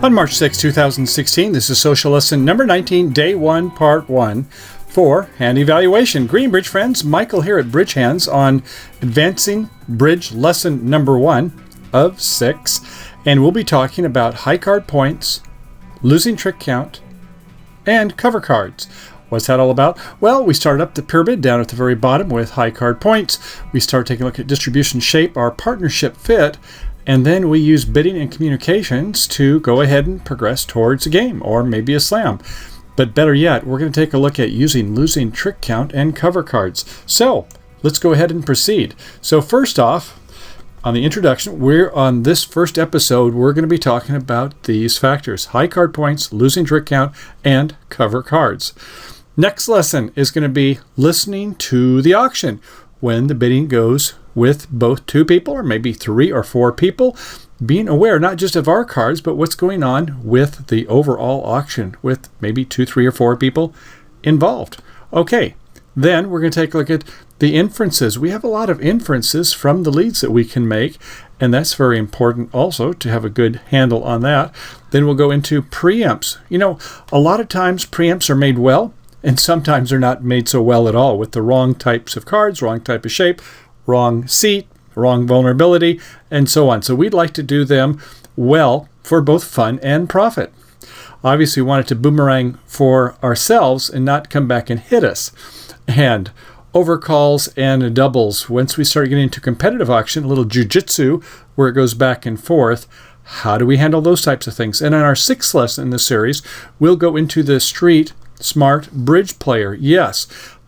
On March 6, 2016, this is social lesson number 19, day 1, part 1 for hand evaluation. Green Bridge friends, Michael here at Bridge Hands on advancing bridge lesson number 1 of 6. And we'll be talking about high card points, losing trick count, and cover cards. What's that all about? Well, we started up the pyramid down at the very bottom with high card points. We start taking a look at distribution shape, our partnership fit, and then we use bidding and communications to go ahead and progress towards a game or maybe a slam. But better yet, we're going to take a look at using losing trick count and cover cards. So let's go ahead and proceed. So first off, on the introduction, on this first episode, we're going to be talking about these factors: high card points, losing trick count, and cover cards. Next lesson is going to be listening to the auction when the bidding goes with both 2 people or maybe 3 or 4 people, being aware not just of our cards, but what's going on with the overall auction with maybe 2, 3, or 4 people involved. Okay, then we're going to take a look at the inferences. We have a lot of inferences from the leads that we can make, and that's very important also to have a good handle on that. Then we'll go into preempts. You know, a lot of times preempts are made well, and sometimes they're not made so well at all with the wrong types of cards, wrong type of shape, wrong seat, wrong vulnerability, and so on. So we'd like to do them well for both fun and profit. Obviously, we want it to boomerang for ourselves and not come back and hit us. And overcalls and doubles. Once we start getting into competitive auction, a little jujitsu where it goes back and forth, how do we handle those types of things? And in our 6th lesson in the series, we'll go into the street smart bridge player. Yes,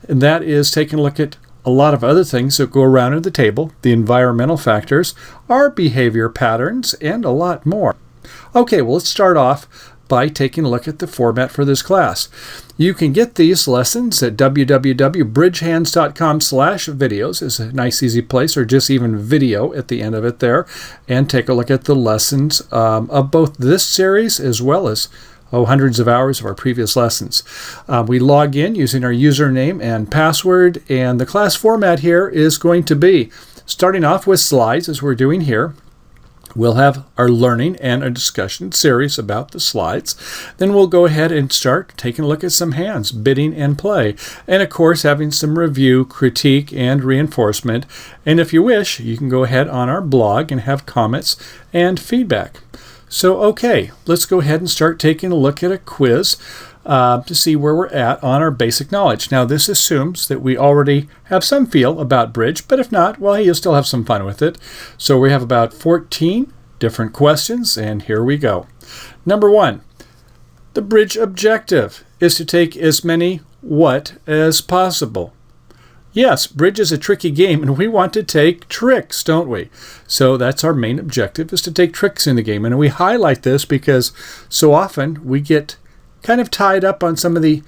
and that is taking a look at a lot of other things that go around at the table, the environmental factors, our behavior patterns, and a lot more. Okay, well, let's start off by taking a look at the format for this class. You can get these lessons at www.bridgehands.com/videos is a nice easy place, or just even video at the end of it there, and take a look at the lessons of both this series as well as hundreds of hours of our previous lessons. We log in using our username and password, and the class format here is going to be starting off with slides, as we're doing here. We'll have our learning and a discussion series about the slides. Then we'll go ahead and start taking a look at some hands, bidding and play, and of course having some review, critique, and reinforcement. And if you wish, you can go ahead on our blog and have comments and feedback. So, okay, let's go ahead and start taking a look at a quiz to see where we're at on our basic knowledge. Now, this assumes that we already have some feel about bridge, but if not, well, you'll still have some fun with it. So we have about 14 different questions, and here we go. Number 1, the bridge objective is to take as many what as possible. Yes, bridge is a tricky game, and we want to take tricks, don't we? So that's our main objective, is to take tricks in the game. And we highlight this because so often we get kind of tied up on some of the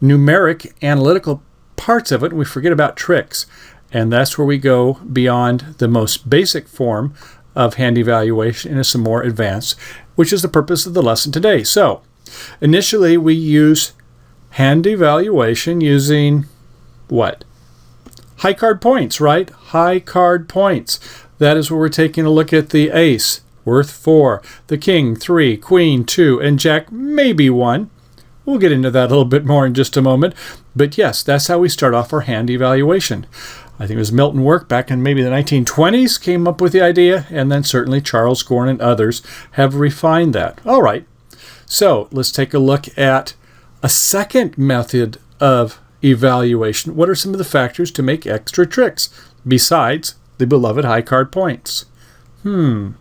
numeric analytical parts of it, and we forget about tricks. And that's where we go beyond the most basic form of hand evaluation into some more advanced, which is the purpose of the lesson today. So initially we use hand evaluation using what? High card points, right? High card points. That is where we're taking a look at the ace, worth 4, the king, 3, queen, 2, and jack, maybe 1. We'll get into that a little bit more in just a moment. But yes, that's how we start off our hand evaluation. I think it was Milton Work back in maybe the 1920s came up with the idea, and then certainly Charles Gorn and others have refined that. All right, so let's take a look at a second method of evaluation. What are some of the factors to make extra tricks besides the beloved high card points? You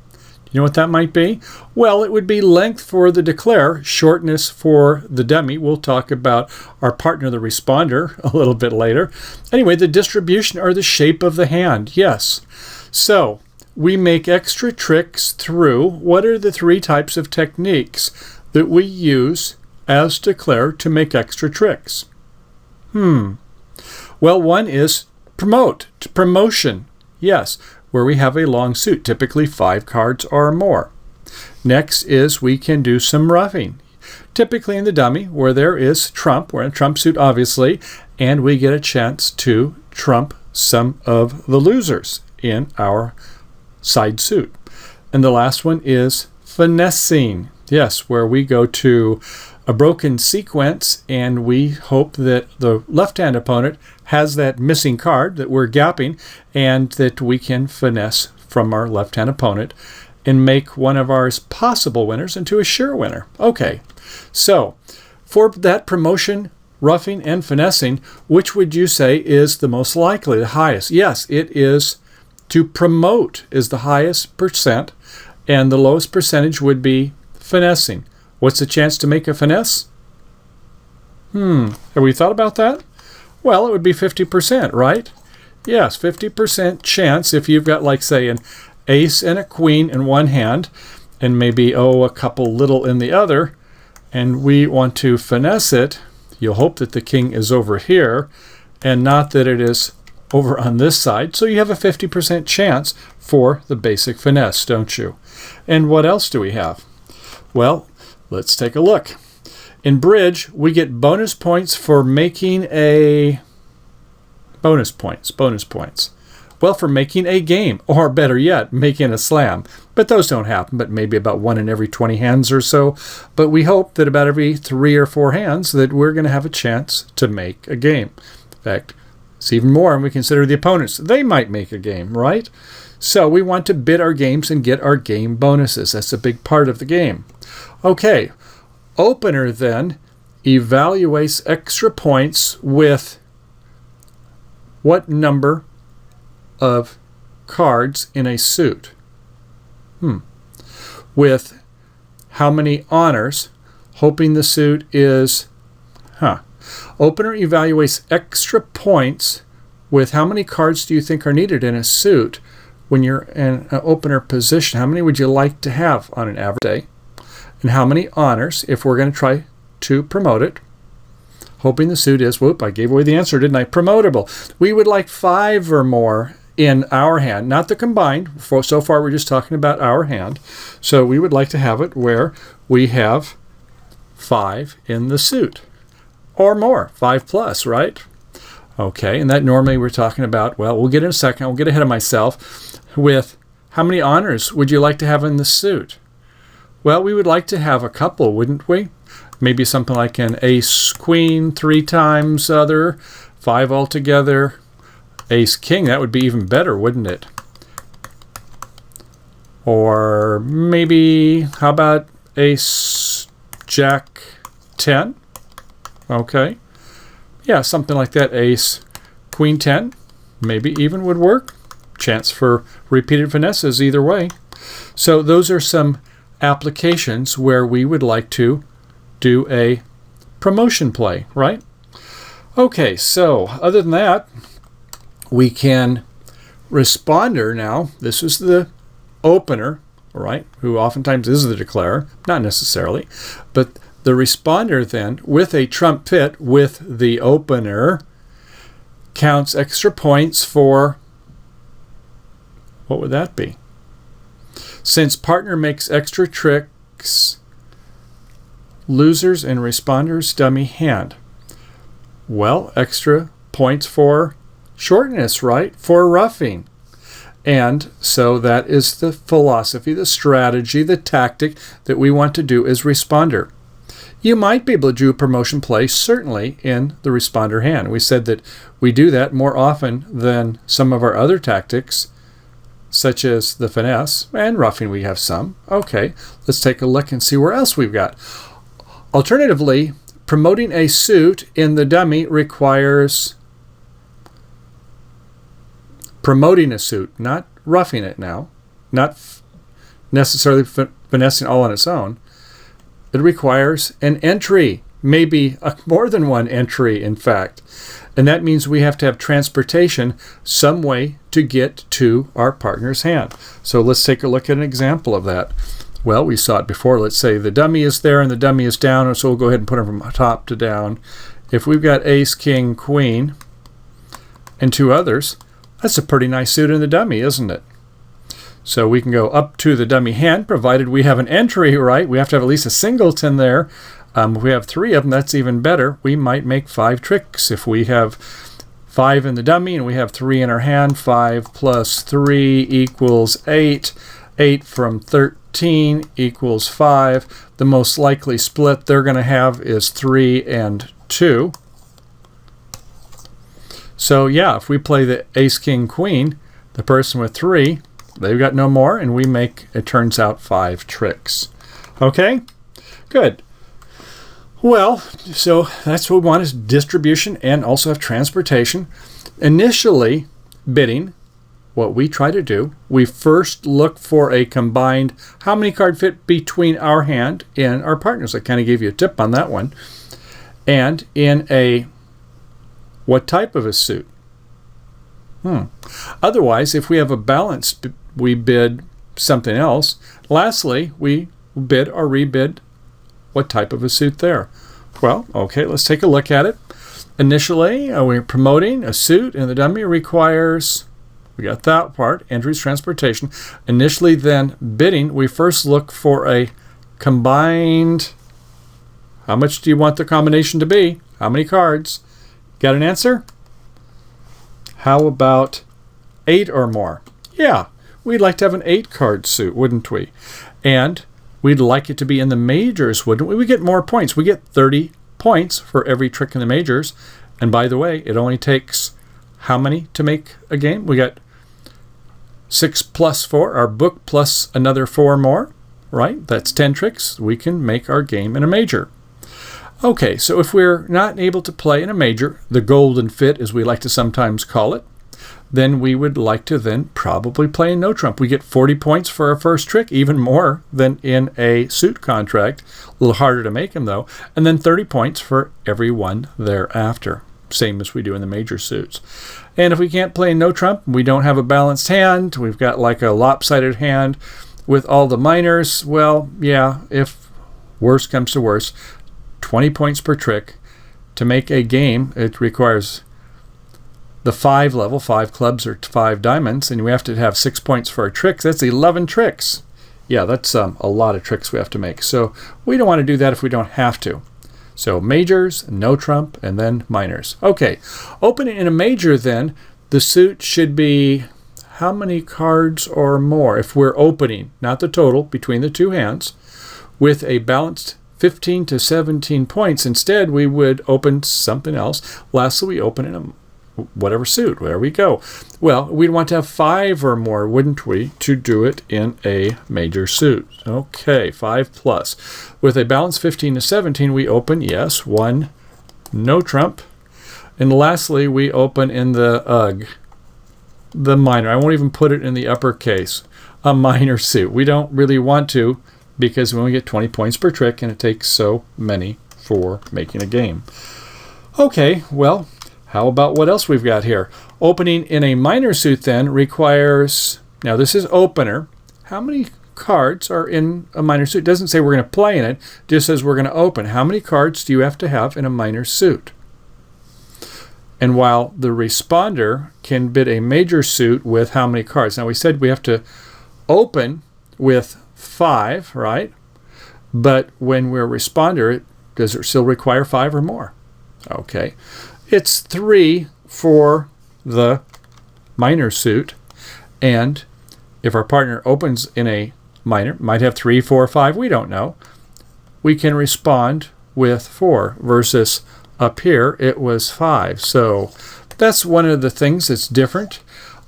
know what that might be? Well, it would be length for the declare, shortness for the dummy. We'll talk about our partner, the responder, a little bit later. Anyway, the distribution or the shape of the hand. Yes. So we make extra tricks through what are the 3 types of techniques that we use as declare to make extra tricks? Well, one is promotion. Yes, where we have a long suit, typically 5 cards or more. Next is we can do some roughing, typically in the dummy where there is trump. We're in a trump suit, obviously, and we get a chance to trump some of the losers in our side suit. And the last one is finessing. Yes, where we go to a broken sequence and we hope that the left-hand opponent has that missing card that we're gapping and that we can finesse from our left-hand opponent and make one of our possible winners into a sure winner. Okay, so for that promotion, roughing, and finessing, which would you say is the most likely, the highest? Yes, it is to promote is the highest percent, and the lowest percentage would be finessing. What's the chance to make a finesse? Have we thought about that? Well, it would be 50%, right? Yes, 50% chance if you've got, like, say, an ace and a queen in one hand, and maybe, a couple little in the other, and we want to finesse it. You'll hope that the king is over here, and not that it is over on this side. So you have a 50% chance for the basic finesse, don't you? And what else do we have? Well, let's take a look. In bridge, we get bonus points for making a... bonus points. Well, for making a game, or better yet, making a slam. But those don't happen, but maybe about 1 in every 20 hands or so. But we hope that about every 3 or 4 hands that we're going to have a chance to make a game. In fact, it's even more when we consider the opponents. They might make a game, right? So we want to bid our games and get our game bonuses. That's a big part of the game. Okay, opener then evaluates extra points with what number of cards in a suit? With how many honors, hoping the suit is... Opener evaluates extra points with how many cards do you think are needed in a suit when you're in an opener position? How many would you like to have on an average day? And how many honors if we're going to try to promote it? Hoping the suit is, whoop, I gave away the answer, didn't I? Promotable. We would like 5 or more in our hand, not the combined. So far we're just talking about our hand. So we would like to have it where we have 5 in the suit. Or more, 5 plus, right? Okay, and that normally we're talking about, well, we'll get in a second, I'll get ahead of myself, with how many honors would you like to have in the suit? Well, we would like to have a couple, wouldn't we? Maybe something like an ace, queen, 3 times other, 5 altogether, ace, king, that would be even better, wouldn't it? Or maybe, how about ace, jack, 10? Okay. Yeah, something like that. Ace, queen 10, maybe even would work. Chance for repeated finesses either way. So those are some applications where we would like to do a promotion play, right? Okay, so other than that, we can responder now. This is the opener, right, who oftentimes is the declarer, not necessarily, but the responder then, with a trump pit with the opener, counts extra points for, what would that be? Since partner makes extra tricks, losers and responders dummy hand. Well, extra points for shortness, right? For roughing. And so that is the philosophy, the strategy, the tactic that we want to do as responder. You might be able to do a promotion play, certainly, in the responder hand. We said that we do that more often than some of our other tactics, such as the finesse, and roughing we have some. Okay, let's take a look and see where else we've got. Alternatively, promoting a suit in the dummy requires promoting a suit, not roughing it now, not necessarily finessing all on its own. It requires an entry, maybe more than one entry, in fact. And that means we have to have transportation, some way to get to our partner's hand. So let's take a look at an example of that. Well, we saw it before. Let's say the dummy is there and the dummy is down, so we'll go ahead and put them from top to down. If we've got ace, king, queen, and 2 others, that's a pretty nice suit in the dummy, isn't it? So we can go up to the dummy hand, provided we have an entry, right? We have to have at least a singleton there. If we have 3 of them, that's even better. We might make 5 tricks. If we have 5 in the dummy and we have 3 in our hand, 5 plus 3 equals 8. 8 from 15 equals 5. The most likely split they're going to have is 3 and 2. So yeah, if we play the ace, king, queen, the person with 3, they've got no more, and we make, it turns out, 5 tricks. Okay? Good. Well, so that's what we want, is distribution and also have transportation. Initially, bidding, what we try to do, we first look for a combined, how many cards fit between our hand and our partners. I kind of gave you a tip on that one. And in a, what type of a suit? Otherwise, if we have a balance, we bid something else. Lastly, we bid or rebid what type of a suit there. Well, okay, let's take a look at it. Initially, we're promoting a suit, and the dummy requires, we got that part, entries, transportation. Initially, then, bidding, we first look for a combined, how much do you want the combination to be? How many cards? Got an answer? How about 8 or more? Yeah, we'd like to have an 8-card suit, wouldn't we? And we'd like it to be in the majors, wouldn't we? We get more points. We get 30 points for every trick in the majors. And by the way, it only takes how many to make a game? We got 6 plus 4, our book plus another 4 more, right? That's 10 tricks. We can make our game in a major. Okay, so if we're not able to play in a major, the golden fit, as we like to sometimes call it, then we would like to then probably play in no trump. We get 40 points for our first trick, even more than in a suit contract. A little harder to make them, though. And then 30 points for every one thereafter, same as we do in the major suits. And if we can't play in no trump, we don't have a balanced hand, we've got like a lopsided hand with all the minors, well, yeah, if worse comes to worse, 20 points per trick. To make a game, it requires the 5 level, 5 clubs or 5 diamonds, and we have to have 6 points for our tricks. That's 11 tricks. Yeah, that's a lot of tricks we have to make. So we don't want to do that if we don't have to. So majors, no trump, and then minors. Okay, opening in a major then, the suit should be how many cards or more if we're opening, not the total, between the two hands, with a balanced 15 to 17 points. Instead, we would open something else. Lastly, we open in a whatever suit. There we go. Well, we'd want to have 5 or more, wouldn't we, to do it in a major suit. Okay, 5 plus. With a balance 15 to 17, we open, yes, 1 no trump. And lastly, we open in the the minor. I won't even put it in the uppercase. A minor suit. We don't really want to, because we only get 20 points per trick, and it takes so many for making a game. Okay, well, how about what else we've got here? Opening in a minor suit then requires, now this is opener. How many cards are in a minor suit? It doesn't say we're going to play in it, it just says we're going to open. How many cards do you have to have in a minor suit? And while the responder can bid a major suit with how many cards? Now we said we have to open with 5, right? But when we're a responder, does it still require 5 or more? Okay. It's 3 for the minor suit, and if our partner opens in a minor, might have 3, 4, 5, we don't know, we can respond with 4 versus up here it was 5. So that's one of the things that's different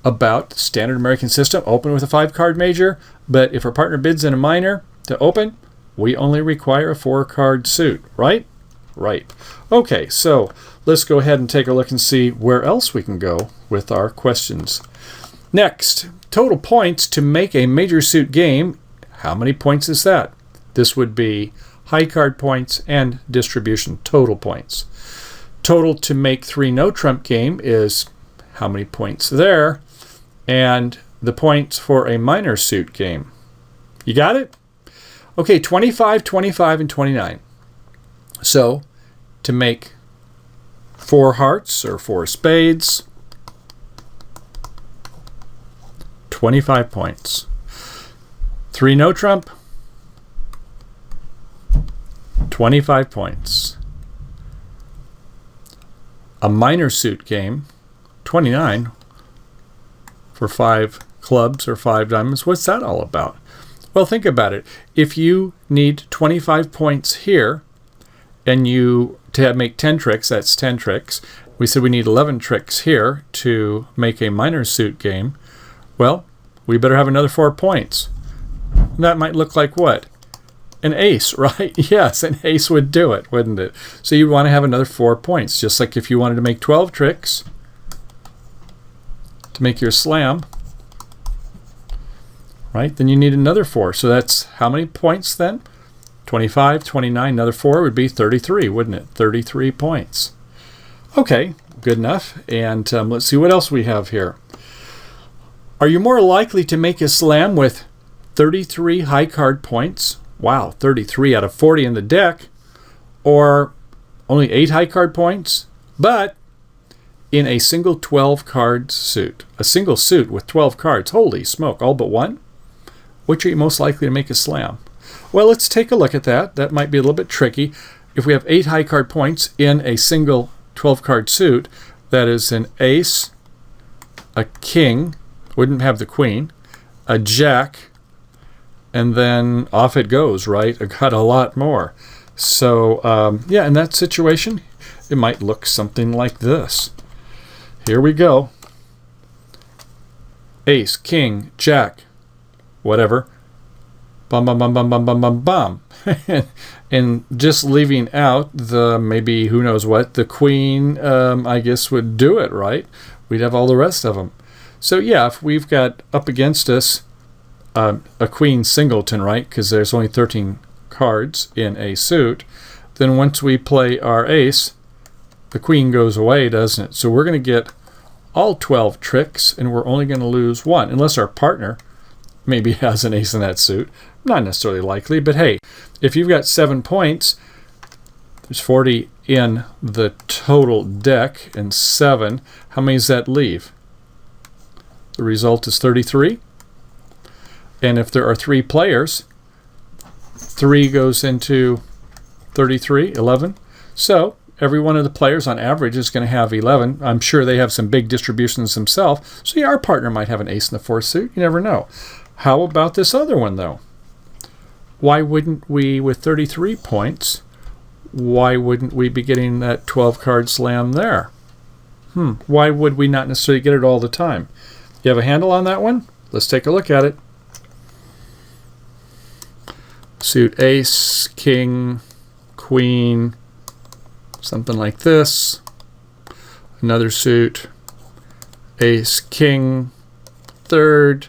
about the standard American system. Open with a 5-card major, but if our partner bids in a minor to open, we only require a 4-card suit, right? Right. Okay, so let's go ahead and take a look and see where else we can go with our questions. Next, total points to make a major suit game. How many points is that? This would be high card points and distribution total points. Total to make 3 no trump game is how many points there, and the points for a minor suit game. You got it? Okay, 25, 25, and 29. So, to make 4 hearts or 4 spades, 25 points. 3 no trump, 25 points. A minor suit game, 29 for 5 clubs or 5 diamonds. What's that all about? Well, think about it. If you need 25 points here, and to make 10 tricks, that's 10 tricks. We said we need 11 tricks here to make a minor suit game. Well, we better have another 4 points. That might look like what? An ace, right? Yes, an ace would do it, wouldn't it? So you'd want to have another 4 points, just like if you wanted to make 12 tricks to make your slam, right? Then you need another 4. So that's how many points then? 25, 29, another 4 would be 33, wouldn't it? 33 points. Okay, good enough. And let's see what else we have here. Are you more likely to make a slam with 33 high card points? Wow, 33 out of 40 in the deck. Or only 8 high card points, but in a single 12 card suit. A single suit with 12 cards. Holy smoke, all but one? Which are you most likely to make a slam? Well, let's take a look at that. That might be a little bit tricky. If we have 8 high card points in a single 12 card suit, that is an ace, a king, wouldn't have the queen, a jack, and then off it goes, right? I got a lot more. So, yeah, in that situation, it might look something like this. Here we go. Ace, king, jack, whatever. Bum, bum, bum, bum, bum, bum, bum, bum. And just leaving out the maybe who knows what, the queen, I guess would do it, right? We'd have all the rest of them. So yeah, if we've got up against us a queen singleton, right, because there's only 13 cards in a suit, then once we play our ace, the queen goes away, doesn't it? So we're going to get all 12 tricks, and we're only going to lose 1, unless our partner maybe has an ace in that suit. Not necessarily likely, but hey, if you've got 7 points, there's 40 in the total deck, and 7, how many does that leave? The result is 33. And if there are 3 players, 3 goes into 33, 11. So every one of the players on average is going to have 11. I'm sure they have some big distributions themselves. So yeah, our partner might have an ace in the 4th suit. You never know. How about this other one, though? Why wouldn't we, with 33 points, why wouldn't we be getting that 12-card slam there? Why would we not necessarily get it all the time? You have a handle on that one? Let's take a look at it. Suit ace, king, queen, something like this. Another suit, ace, king, 3rd,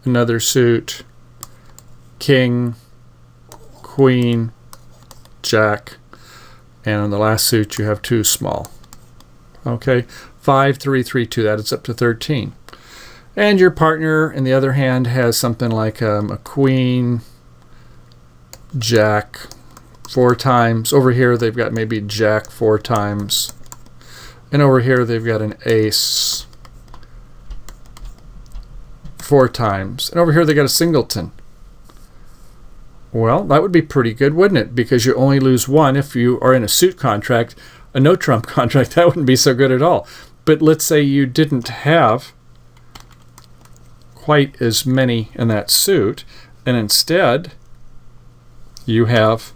another suit, king, queen, jack, and on the last suit you have 2 small. Okay, 5, 3, 3, 2, that is up to 13. And your partner, on the other hand, has something like a queen, jack 4 times. Over here they've got maybe jack 4 times. And over here they've got an ace 4 times. And over here they got a singleton. Well, that would be pretty good, wouldn't it? Because you only lose 1 if you are in a suit contract. A no-trump contract, that wouldn't be so good at all. But let's say you didn't have quite as many in that suit, and instead you have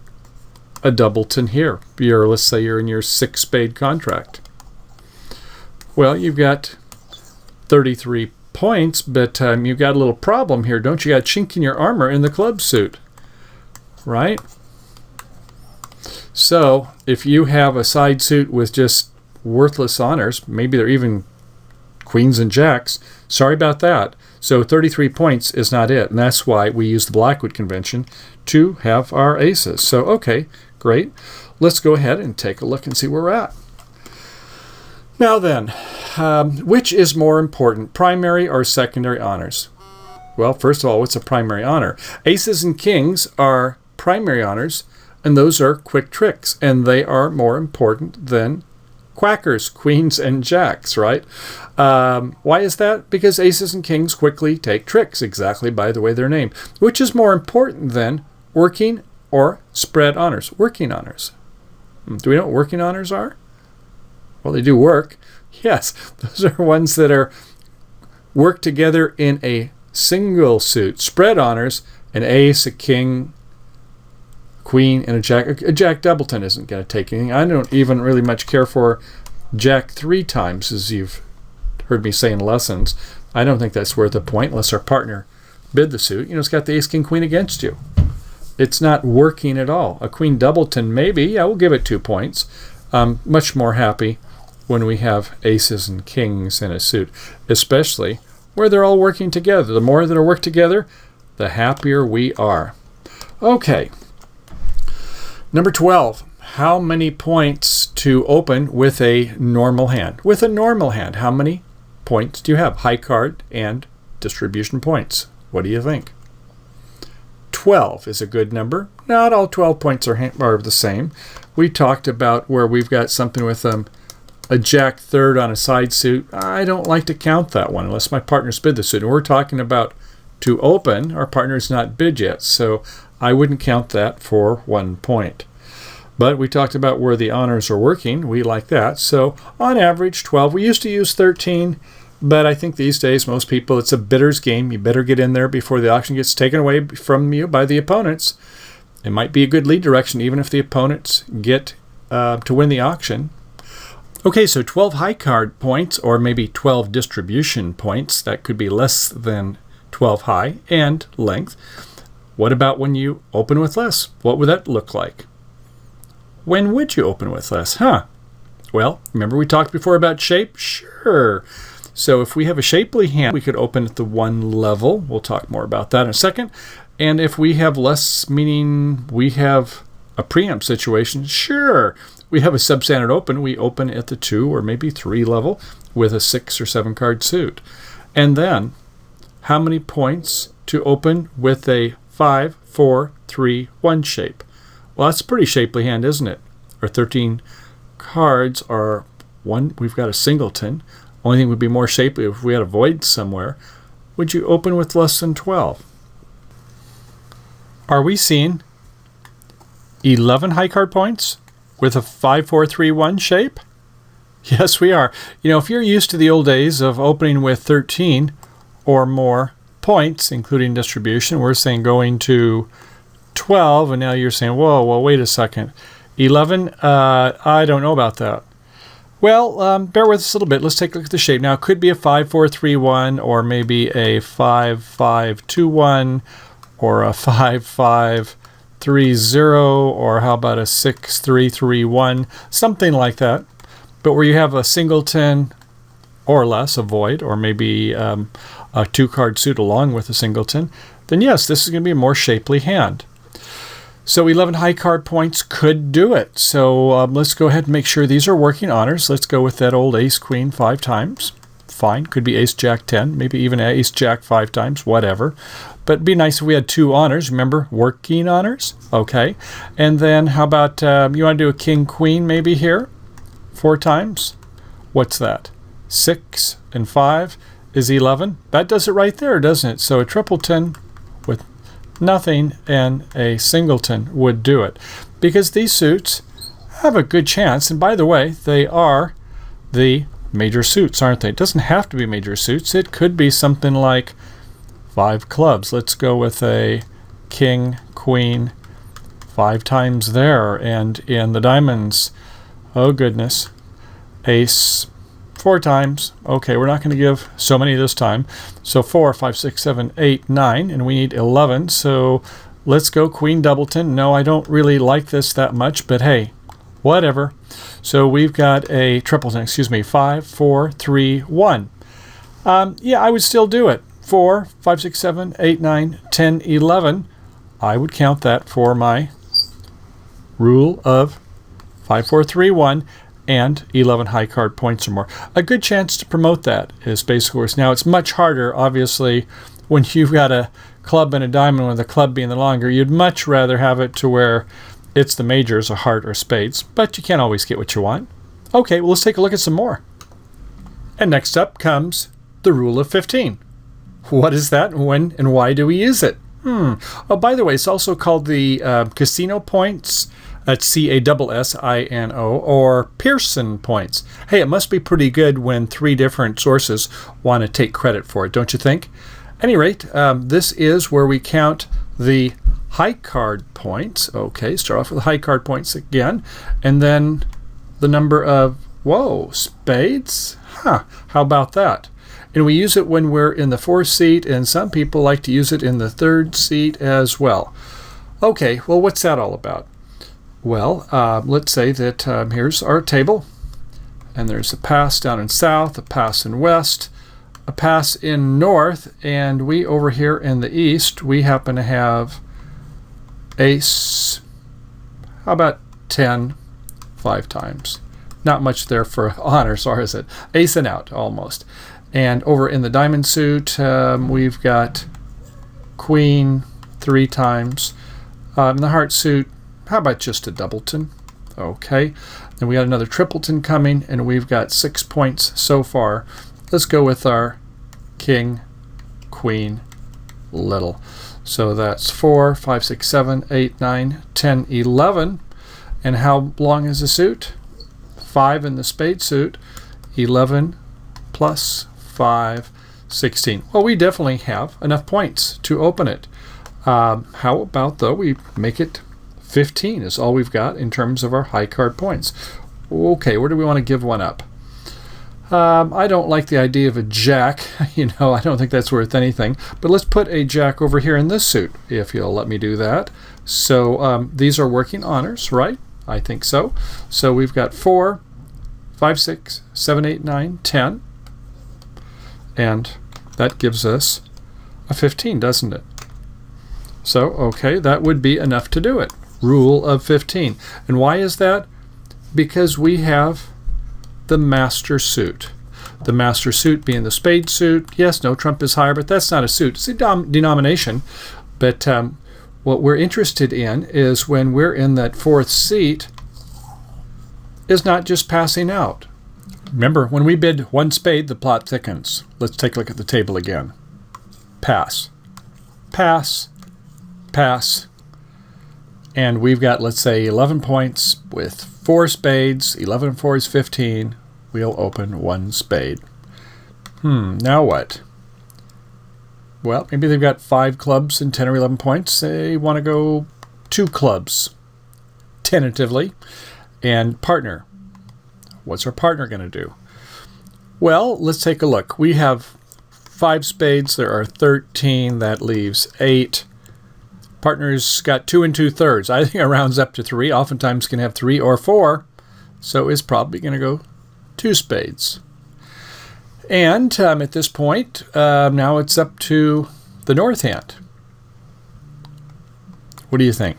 a doubleton here. Let's say you're in your 6-spade contract. Well, you've got 33 points, but you've got a little problem here, don't you? You got a chink in your armor in the club suit, right? So if you have a side suit with just worthless honors, maybe they're even queens and jacks, sorry about that. So 33 points is not it, and that's why we use the Blackwood convention to have our aces. So okay, great. Let's go ahead and take a look and see where we're at. Now then, which is more important, primary or secondary honors? Well, first of all, what's a primary honor? Aces and kings are primary honors, and those are quick tricks, and they are more important than quackers, queens, and jacks, right? Why is that? Because aces and kings quickly take tricks, exactly by the way they're named. Which is more important than working or spread honors? Working honors. Do we know what working honors are? Well, they do work. Yes, those are ones that are work together in a single suit. Spread honors an ace, a king, queen, and a jack. A jack doubleton isn't going to take anything. I don't even really much care for jack 3 times, as you've heard me say in lessons. I don't think that's worth a point unless our partner bid the suit. It's got the ace, king, queen against you. It's not working at all. A queen doubleton, maybe. Yeah, we'll give it 2 points. Much more happy when we have aces and kings in a suit, especially where they're all working together. The more that are worked together, the happier we are. Okay. Number 12. How many points to open with a normal hand? With a normal hand, how many points do you have? High card and distribution points. What do you think? 12 is a good number. Not all 12 points are the same. We talked about where we've got something with a jack third on a side suit. I don't like to count that one unless my partner's bid the suit. And we're talking about to open. Our partner's not bid yet, so I wouldn't count that for 1 point. But we talked about where the honors are working. We like that. So on average, 12. We used to use 13, but I think these days most people, it's a bidder's game. You better get in there before the auction gets taken away from you by the opponents. It might be a good lead direction even if the opponents get to win the auction. Okay, so 12 high card points, or maybe 12 distribution points. That could be less than 12 high and length. What about when you open with less? What would that look like? When would you open with less? Well, remember we talked before about shape? Sure. So if we have a shapely hand, we could open at the 1 level. We'll talk more about that in a second. And if we have less, meaning we have a preempt situation, sure. We have a substandard open. We open at the 2 or maybe 3 level with a 6 or 7 card suit. And then, how many points to open with a 5, 4, 3, 1 shape? Well, that's a pretty shapely hand, isn't it? Our 13 cards are 1. We've got a singleton. Only thing would be more shapely if we had a void somewhere. Would you open with less than 12? Are we seeing 11 high card points with a 5, 4, 3, 1 shape? Yes, we are. If you're used to the old days of opening with 13 or more points, including distribution, we're saying going to 12, and now you're saying, whoa, well, wait a second. 11, I don't know about that. Well, bear with us a little bit. Let's take a look at the shape. Now, it could be a 5, 4, 3, 1, or maybe a 5, 5, 2, 1, or a 5, 5, 3, 0, or how about a 6, 3, 3, 1, something like that. But where you have a singleton or less, a void, or maybe a 2-card suit along with a singleton, then yes, this is going to be a more shapely hand. So 11 high card points could do it. So let's go ahead and make sure these are working honors. Let's go with that old ace queen 5 times. Fine. Could be ace jack 10, maybe even ace jack 5 times, whatever. But it'd be nice if we had 2 honors. Remember, working honors? Okay. And then how about, you want to do a king queen maybe here? 4 times? What's that? 6 and 5 is 11. That does it right there, doesn't it? So a tripleton with nothing and a singleton would do it, because these suits have a good chance. And by the way, they are the major suits, aren't they? It doesn't have to be major suits. It could be something like 5 clubs. Let's go with a king, queen, 5 times there. And in the diamonds, oh goodness, ace 4 times. Okay, we're not going to give so many this time. So 4, 5, 6, 7, 8, 9, and we need 11. So let's go queen doubleton. No, I don't really like this that much, but hey, whatever. So we've got a tripleton, 5, 4, 3, 1. Yeah, I would still do it. 4, 5, 6, 7, 8, 9, 10, 11. I would count that for my rule of 5, 4, 3, 1. And 11 high card points or more. A good chance to promote that is basically where it's. Now, it's much harder, obviously, when you've got a club and a diamond, with the club being the longer. You'd much rather have it to where it's the majors, a heart or spades, but you can't always get what you want. Okay, well, let's take a look at some more. And next up comes the rule of 15. What is that, and when and why do we use it? Oh, by the way, it's also called the casino points. That's CASSINO, or Pearson points. Hey, it must be pretty good when 3 different sources want to take credit for it, don't you think? At any rate, this is where we count the high card points. Okay, start off with high card points again, and then the number of, whoa, spades? Huh, how about that? And we use it when we're in the 4th seat, and some people like to use it in the 3rd seat as well. Okay, well, what's that all about? Well, let's say that here's our table, and there's a pass down in south, a pass in west, a pass in north, and we over here in the east, we happen to have ace, how about 10, 5 times? Not much there for honors, or is it? Ace and out, almost. And over in the diamond suit, we've got queen 3 times. In the heart suit, how about just a doubleton? Okay. Then we got another tripleton coming, and we've got 6 points so far. Let's go with our king, queen, little. So that's 4, 5, 6, 7, 8, 9, 10, 11. And how long is the suit? 5 in the spade suit. 11 plus 5, 16. Well, we definitely have enough points to open it. How about, though, we make it 15 is all we've got in terms of our high card points. Okay, where do we want to give one up? I don't like the idea of a jack. I don't think that's worth anything. But let's put a jack over here in this suit, if you'll let me do that. So these are working honors, right? I think so. So we've got 4, 5, 6, 7, 8, 9, 10. And that gives us a 15, doesn't it? So, okay, that would be enough to do it. Rule of 15. And why is that? Because we have the master suit. The master suit being the spade suit. Yes, no trump is higher, but that's not a suit. It's a denomination. But what we're interested in is when we're in that 4th seat is not just passing out. Remember, when we bid 1 spade, the plot thickens. Let's take a look at the table again. Pass. Pass. Pass. And we've got, let's say, 11 points with 4 spades. 11 and 4 is 15. We'll open 1 spade. Now what? Well, maybe they've got 5 clubs and 10 or 11 points. They want to go 2 clubs, tentatively. And partner. What's our partner going to do? Well, let's take a look. We have 5 spades. There are 13. That leaves 8. Partner's got 2 2/3. I think it rounds up to 3. Oftentimes can have 3 or 4. So it's probably going to go 2 spades. And at this point, now it's up to the north hand. What do you think?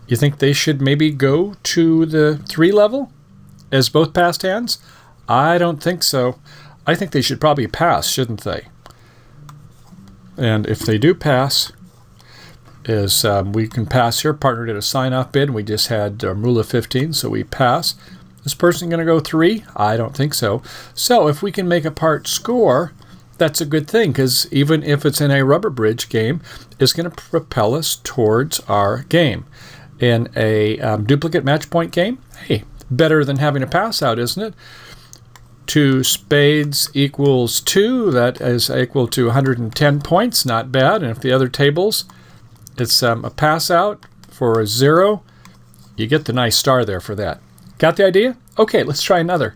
You think they should maybe go to the 3 level as both passed hands? I don't think so. I think they should probably pass, shouldn't they? And if they do pass, we can pass here. Partner did a sign-off bid. We just had rule of 15, so we pass. Is this person going to go 3? I don't think so. So if we can make a part score, that's a good thing, because even if it's in a rubber bridge game, it's going to propel us towards our game. In a duplicate match point game, hey, better than having a pass out, isn't it? 2 spades equals 2. That is equal to 110 points. Not bad. And if the other tables, it's a pass out for a 0, you get the nice star there for that. Got the idea? Okay, let's try another.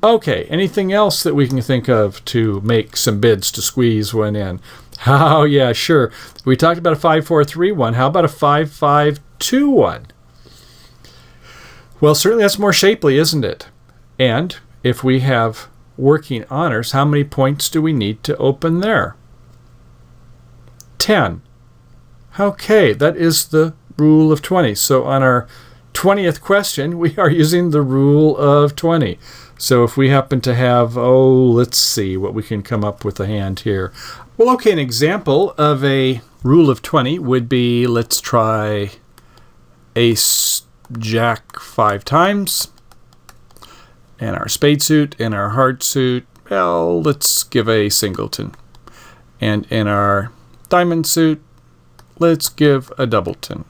Okay, anything else that we can think of to make some bids to squeeze one in? Oh, yeah, sure. We talked about a 5-4-3-1. How about a 5-5-2-1? Well, certainly that's more shapely, isn't it? And if we have working honors, how many points do we need to open there? 10. Okay, that is the rule of 20. So on our 20th question, we are using the rule of 20. So if we happen to have, let's see what we can come up with a hand here. Well, okay, an example of a rule of 20 would be, let's try ace, jack 5 times. And our spade suit and our heart suit, well, let's give a singleton. And in our diamond suit, let's give a doubleton.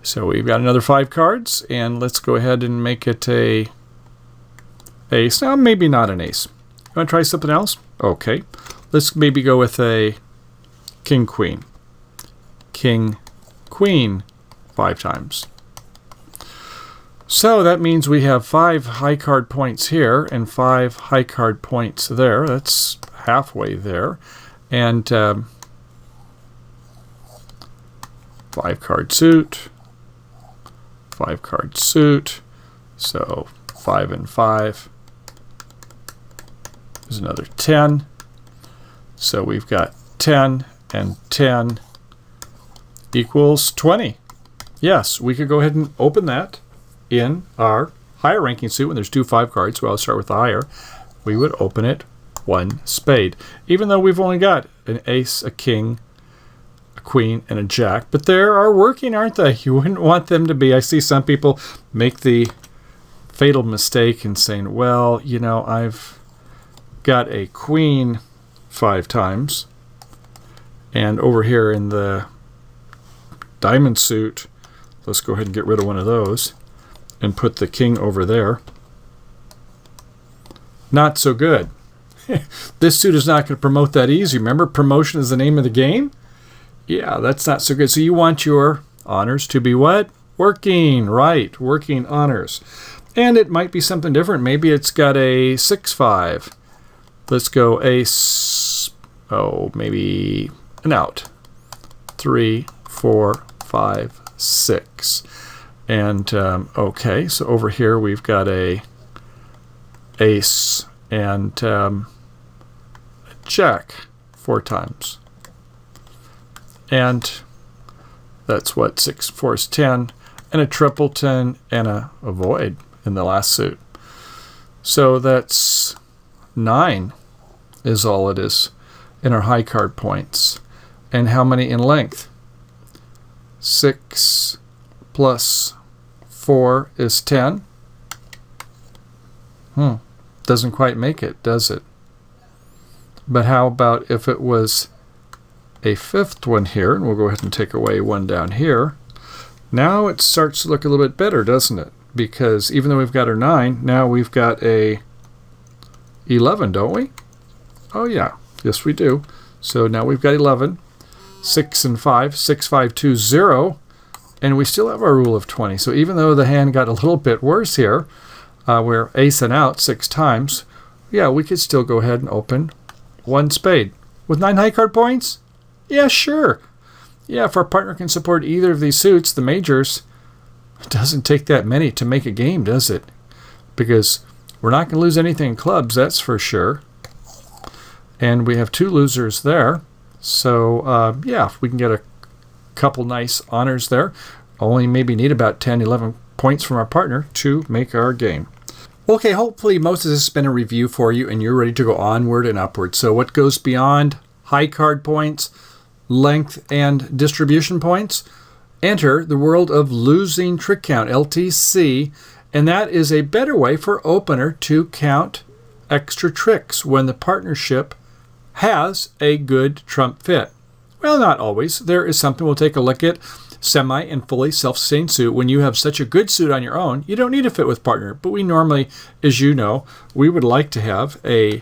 So we've got another 5 cards, and let's go ahead and make it a ace. Now, maybe not an ace. You want to try something else? Okay. Let's maybe go with a king, queen. King, queen 5 times. So that means we have 5 high card points here and 5 high card points there. That's halfway there. And 5 card suit, 5 card suit. So 5 and 5 is another 10. So we've got 10 and 10 equals 20. Yes, we could go ahead and open that in our higher ranking suit when there's 2 5 cards. Well, I'll start with the higher. We would open it 1 spade, even though we've only got an ace, a king, a queen, and a jack. But they are working, aren't they? You wouldn't want them to be. I see some people make the fatal mistake in saying, well, you know, I've got a queen 5 times, and over here in the diamond suit, let's go ahead and get rid of one of those and put the king over there. Not so good. This suit is not going to promote that easy. Remember, promotion is the name of the game? Yeah, that's not so good. So you want your honors to be what? Working, right, working honors. And it might be something different. Maybe it's got a 6-5. Let's go ace, maybe an out. 3, 4, 5, 6. And, okay, so over here we've got a ace and a jack 4 times. And that's what, 6, 4 is 10, and a triple 10 and a void in the last suit. So that's 9 is all it is in our high card points. And how many in length? 6 plus 4 is 10. Doesn't quite make it, does it? But how about if it was a 5th one here, and we'll go ahead and take away 1 down here. Now it starts to look a little bit better, doesn't it? Because even though we've got our 9, now we've got a 11, don't we? Oh yeah, yes we do. So now we've got 11, 6 and 5, 6, 5, 2, 0, and we still have our rule of 20. So even though the hand got a little bit worse here, we're ace and out 6 times, yeah, we could still go ahead and open 1 spade. With 9 high card points? Yeah, sure. Yeah, if our partner can support either of these suits, the majors, it doesn't take that many to make a game, does it? Because we're not going to lose anything in clubs, that's for sure. And we have 2 losers there. So, yeah, if we can get a couple nice honors there, only maybe need about 10, 11 points from our partner to make our game. Okay, hopefully most of this has been a review for you and you're ready to go onward and upward. So what goes beyond high card points, length, and distribution points? Enter the world of losing trick count, LTC, and that is a better way for opener to count extra tricks when the partnership has a good trump fit. Well, not always. There is something we'll take a look at. Semi and fully self-sustained suit. When you have such a good suit on your own, you don't need a fit with partner. But we normally, as you know, we would like to have a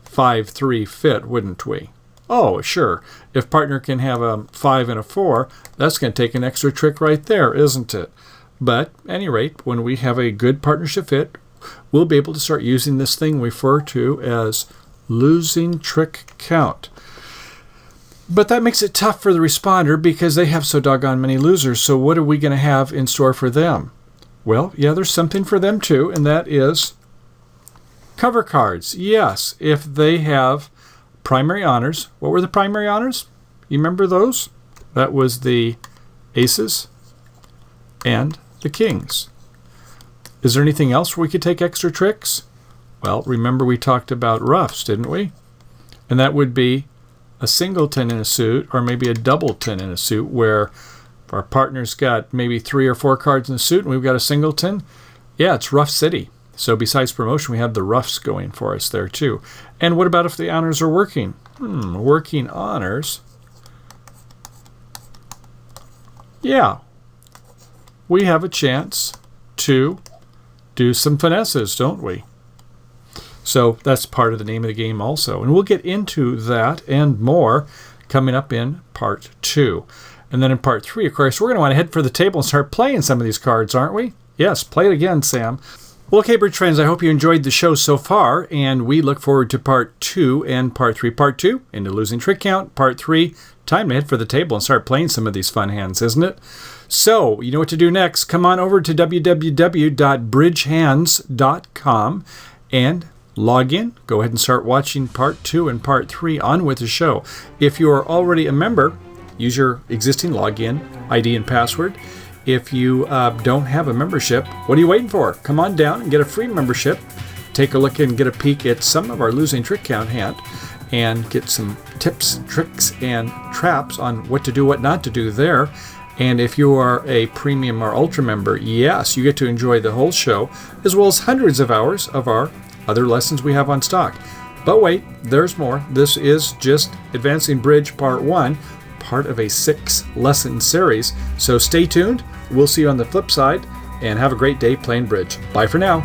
5-3 fit, wouldn't we? Oh, sure. If partner can have a 5 and a 4, that's going to take an extra trick right there, isn't it? But at any rate, when we have a good partnership fit, we'll be able to start using this thing we refer to as losing trick count. But that makes it tough for the responder because they have so doggone many losers. So what are we going to have in store for them? Well, yeah, there's something for them too, and that is cover cards. Yes, if they have primary honors. What were the primary honors? You remember those? That was the aces and the kings. Is there anything else where we could take extra tricks? Well, remember we talked about roughs, didn't we? And that would be a singleton in a suit or maybe a doubleton in a suit where our partner's got maybe 3 or 4 cards in the suit and we've got a singleton. Yeah, it's rough city. So besides promotion, we have the roughs going for us there too. And what about if the honors are working? Working honors. Yeah, we have a chance to do some finesses, don't we? So that's part of the name of the game also. And we'll get into that and more coming up in part 2. And then in part 3, of course, we're going to want to head for the table and start playing some of these cards, aren't we? Yes, play it again, Sam. Well, okay, bridge friends, I hope you enjoyed the show so far, and we look forward to part 2 and part 3. Part 2, into losing trick count. Part 3, time to head for the table and start playing some of these fun hands, isn't it? So, you know what to do next. Come on over to www.bridgehands.com and log in. Go ahead and start watching part 2 and part 3 on with the show. If you are already a member, use your existing login, ID, and password. If you don't have a membership, what are you waiting for? Come on down and get a free membership. Take a look and get a peek at some of our losing trick count hand and get some tips, tricks, and traps on what to do, what not to do there. And if you are a premium or ultra member, yes, you get to enjoy the whole show, as well as hundreds of hours of our other lessons we have on stock. But wait, there's more. This is just Advancing Bridge Part 1, part of a 6-lesson series. So stay tuned. We'll see you on the flip side, and have a great day playing bridge. Bye for now.